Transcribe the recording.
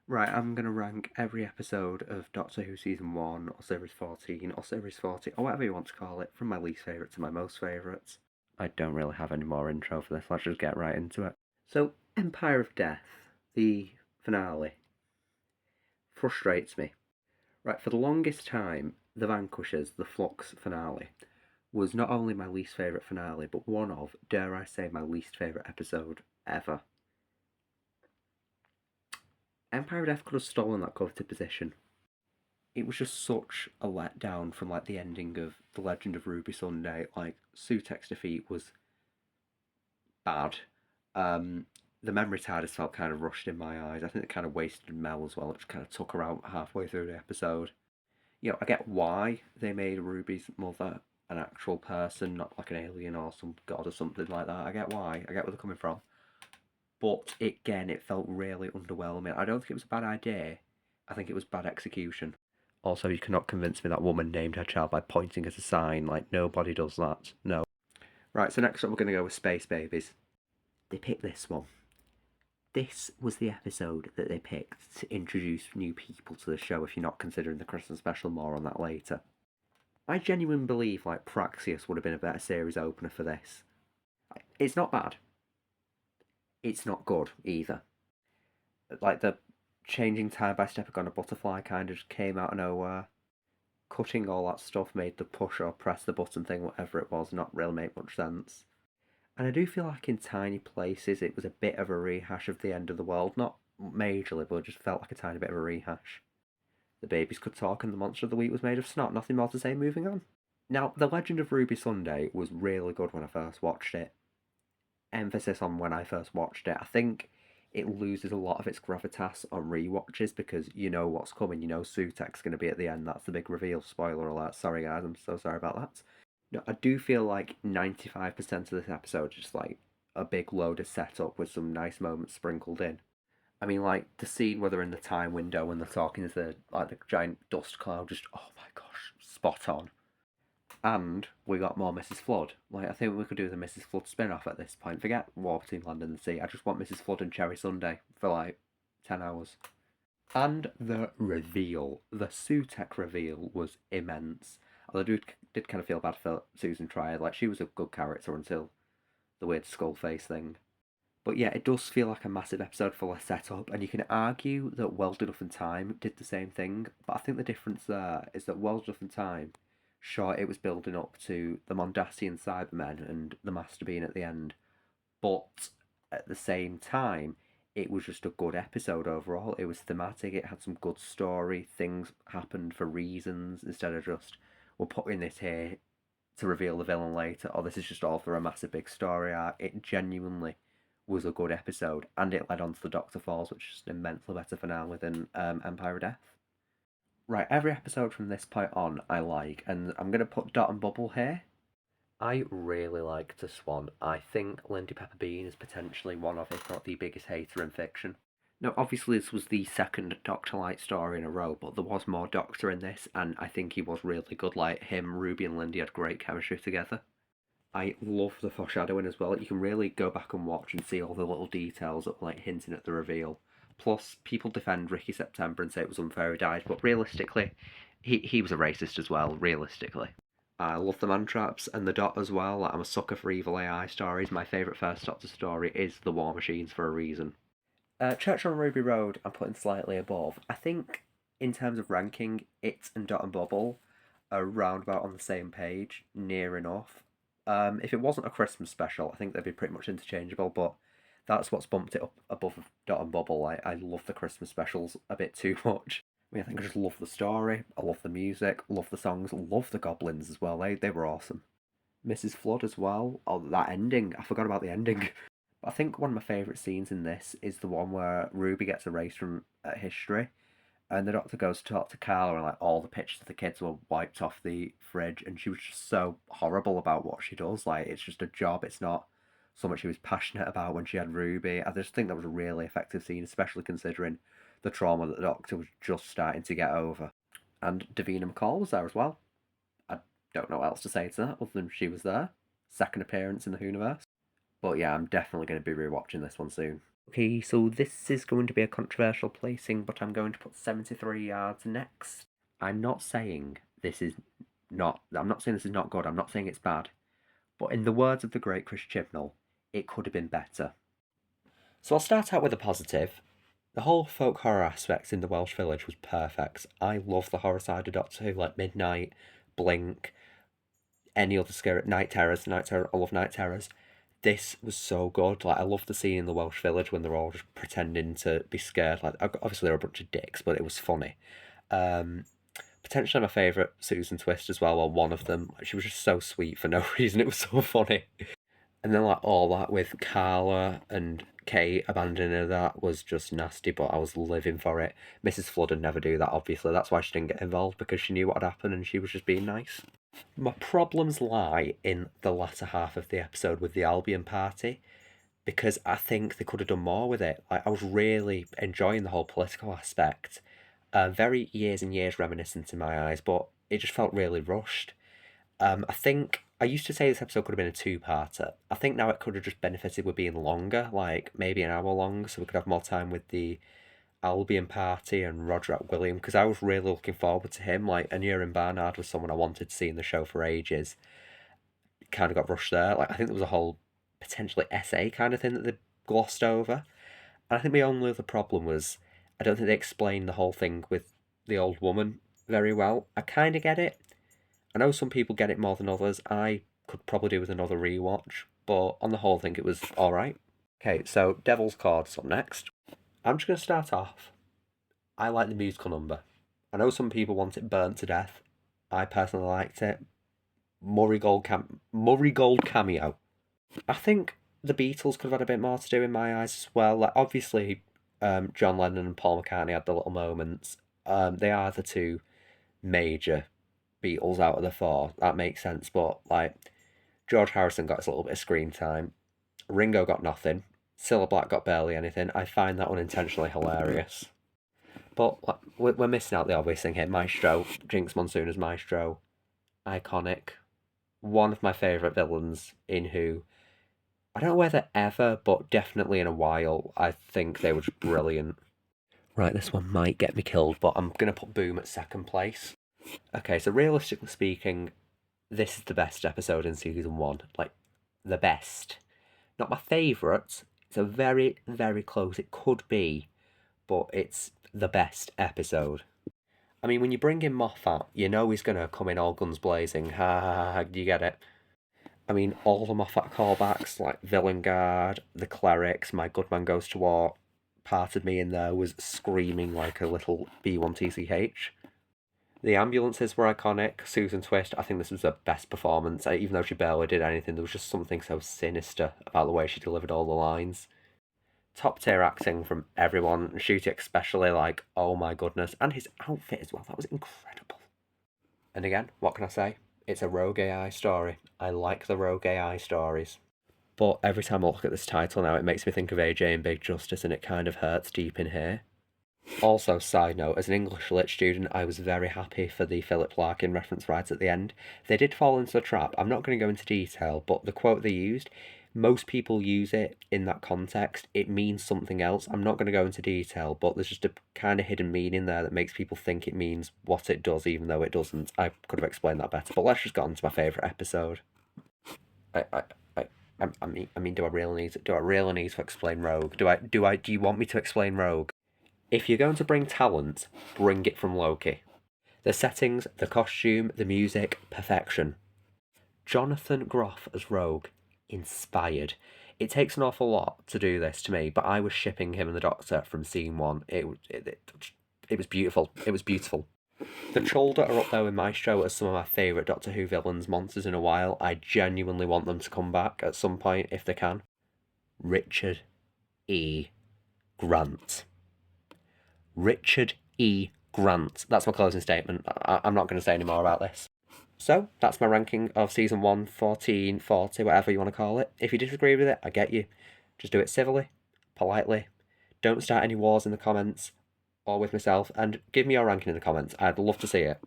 Right, I'm going to rank every episode of Doctor Who Season 1, or Series 14, or Series 40, or whatever you want to call it, from my least favourite to my most favourites. I don't really have any more intro for this, let's just get right into it. So, Empire of Death, the finale, frustrates me. Right, for the longest time, The Vanquishers, the Flux finale, was not only my least favourite finale, but one of, dare I say, my least favourite episode ever. Empire of Death could have stolen that coveted position. It was just such a letdown from like the ending of The Legend of Ruby Sunday. Like Sutek's defeat was bad. The memory TARDIS felt kind of rushed in my eyes. I think it kind of wasted Mel as well. It just kind of took her out halfway through the episode. You know, I get why they made Ruby's mother an actual person, not like an alien or some god or something like that. I get why. I get where they're coming from. But again, it felt really underwhelming. I don't think it was a bad idea. I think it was bad execution. Also, you cannot convince me that woman named her child by pointing at a sign. Like, nobody does that. No. Right, so next up we're going to go with Space Babies. They picked this one. This was the episode that they picked to introduce new people to the show, if you're not considering the Christmas special. More on that later. I genuinely believe, like, Praxius would have been a better series opener for this. It's not bad. It's not good, either. Like, the changing time by step on a butterfly kind of just came out of nowhere. Cutting all that stuff made the push or press the button thing, whatever it was, not really make much sense. And I do feel like in tiny places it was a bit of a rehash of the end of the world. Not majorly, but it just felt like a tiny bit of a rehash. The babies could talk and the monster of the week was made of snot. Nothing more to say, moving on. Now, The Legend of Ruby Sunday was really good when I first watched it. Emphasis on when I first watched it. I think it loses a lot of its gravitas on rewatches because you know what's coming. You know Sutek's going to be at the end. That's the big reveal. Spoiler alert. Sorry, guys. I'm so sorry about that. No, I do feel like 95% of this episode is just like a big load of setup with some nice moments sprinkled in. I mean, like the scene where they're in the time window and they're talking to the giant dust cloud. Just oh my gosh, spot on. And we got more Mrs. Flood. Like, I think we could do the Mrs. Flood spin off at this point. Forget Warp Team Land and the Sea. I just want Mrs. Flood and Cherry Sunday for like 10 hours. And the reveal, the Sutek reveal was immense. Although I did kind of feel bad for Susan Triad. Like, she was a good character until the weird skull face thing. But yeah, it does feel like a massive episode full of setup, and you can argue that World Enough in Time did the same thing, but I think the difference there is that World Enough in Time, sure, it was building up to the Mondasian Cybermen and the Master being at the end, but at the same time, it was just a good episode overall. It was thematic, it had some good story, things happened for reasons instead of just, we're putting this here to reveal the villain later, or this is just all for a massive big story arc. It genuinely was a good episode, and it led on to the Doctor Falls, which is an immensely better finale than Empire of Death. Right, every episode from this point on I like, and I'm going to put Dot and Bubble here. I really like The Swan. I think Lindy Pepper Bean is potentially one of, if not the biggest hater in fiction. Now, obviously, this was the second Doctor Light story in a row, but there was more Doctor in this, and I think he was really good. Like, him, Ruby, and Lindy had great chemistry together. I love the foreshadowing as well. You can really go back and watch and see all the little details that like hinting at the reveal. Plus, people defend Ricky September and say it was unfair he died, but realistically, he was a racist as well. Realistically, I love the man traps and the Dot as well. I'm a sucker for evil AI stories. My favourite first Doctor story is the War Machines for a reason. Church on Ruby Road, I'm putting slightly above. I think in terms of ranking, it and Dot and Bubble are roundabout on the same page, near enough. If it wasn't a Christmas special, I think they'd be pretty much interchangeable, but that's what's bumped it up above Dot and Bubble. I love the Christmas specials a bit too much. I mean, I think I just love the story, I love the music, love the songs, love the goblins as well. They were awesome. Mrs. Flood as well. Oh, that ending. I forgot about the ending. But I think one of my favourite scenes in this is the one where Ruby gets erased from history and the doctor goes to talk to Carla, and like all the pictures of the kids were wiped off the fridge, and she was just so horrible about what she does. Like it's just a job. It's not so much she was passionate about when she had Ruby. I just think that was a really effective scene, especially considering the trauma that the doctor was just starting to get over. And Davina McCall was there as well. I don't know what else to say to that other than she was there. Second appearance in the Whoniverse. But yeah, I'm definitely going to be rewatching this one soon. Okay, so this is going to be a controversial placing, but I'm going to put 73 yards next. I'm not saying this is not good, I'm not saying it's bad, but in the words of the great Chris Chibnall, it could have been better. So I'll start out with a positive. The whole folk horror aspect in the Welsh village was perfect. I love the horror side of Doctor Who, like Midnight, Blink, any other scary Night Terrors. I love Night Terrors. This was so good. Like I love the scene in the Welsh village when they're all just pretending to be scared. Like obviously they're a bunch of dicks, but it was funny. Um, Potentially my favourite Susan Twist as well, or one of them. Like, she was just so sweet for no reason. It was so funny. And then like all that with Carla and Kate abandoning that was just nasty, but I was living for it. Mrs. Flood would never do that, obviously. That's why she didn't get involved, because she knew what had happened and she was just being nice. My problems lie in the latter half of the episode with the Albion party, because I think they could have done more with it. Like I was really enjoying the whole political aspect. Very years and years reminiscent in my eyes, but it just felt really rushed. I think I used to say this episode could have been a two-parter. I think now it could have just benefited with being longer, like maybe an hour long, so we could have more time with the Albion party and Roderick William, because I was really looking forward to him. Like, Aneurin Barnard was someone I wanted to see in the show for ages. Kind of got rushed there. Like, I think there was a whole potentially essay kind of thing that they glossed over. And I think my only other problem was I don't think they explained the whole thing with the old woman very well. I kind of get it. I know some people get it more than others. I could probably do with another rewatch, but on the whole, I think it was alright. Okay, so Devil's Chord's up next. I'm just going to start off. I like the musical number. I know some people want it burnt to death. I personally liked it. Murray Gold cameo. I think the Beatles could have had a bit more to do in my eyes as well. Like obviously, John Lennon and Paul McCartney had the little moments. They are the two major Beatles out of the four. That makes sense. But like George Harrison got his little bit of screen time. Ringo got nothing. Cilla Black got barely anything. I find that unintentionally hilarious. But like, we're missing out the obvious thing here. Maestro, Jinx Monsoon as Maestro, iconic. One of my favourite villains in Who. I don't know whether ever, but definitely in a while. I think they were just brilliant. Right, this one might get me killed, but I'm going to put Boom at second place. Okay, so realistically speaking, this is the best episode in season one. Like, the best. Not my favourite. It's a very, very close. It could be, but it's the best episode. I mean, when you bring in Moffat, you know he's going to come in all guns blazing. Ha ha ha, do you get it? I mean, all the Moffat callbacks, like Villain Guard, The Clerics, My Good Man Goes to War, part of me in there was screaming like a little B1TCH. The ambulances were iconic. Susan Twist, I think this was her best performance. Even though she barely did anything, there was just something so sinister about the way she delivered all the lines. Top tier acting from everyone, Ncuti especially, like, oh my goodness. And his outfit as well, that was incredible. And again, what can I say? It's a rogue AI story. I like the rogue AI stories. But every time I look at this title now, it makes me think of AJ and Big Justice, and it kind of hurts deep in here. Also, side note, as an English lit student, I was very happy for the Philip Larkin reference right at the end. They did fall into a trap. I'm not going to go into detail, but the quote they used, most people use it in that context. It means something else. I'm not going to go into detail, but there's just a kind of hidden meaning there that makes people think it means what it does, even though it doesn't. I could have explained that better, but let's just get on to my favourite episode. I mean, do I really need to explain Rogue? Do you want me to explain Rogue? If you're going to bring talent, bring it from Loki. The settings, the costume, the music, perfection. Jonathan Groff as Rogue, inspired. It takes an awful lot to do this to me, but I was shipping him and the Doctor from scene one. It was beautiful. It was beautiful. The Chulder are up there with Maestro as some of my favourite Doctor Who villains, monsters in a while. I genuinely want them to come back at some point if they can. Richard E. Grant. Richard E. Grant. That's my closing statement. I'm not going to say any more about this. So, that's my ranking of Season 1, 14, 40, whatever you want to call it. If you disagree with it, I get you. Just do it civilly, politely. Don't start any wars in the comments or with myself, and give me your ranking in the comments. I'd love to see it.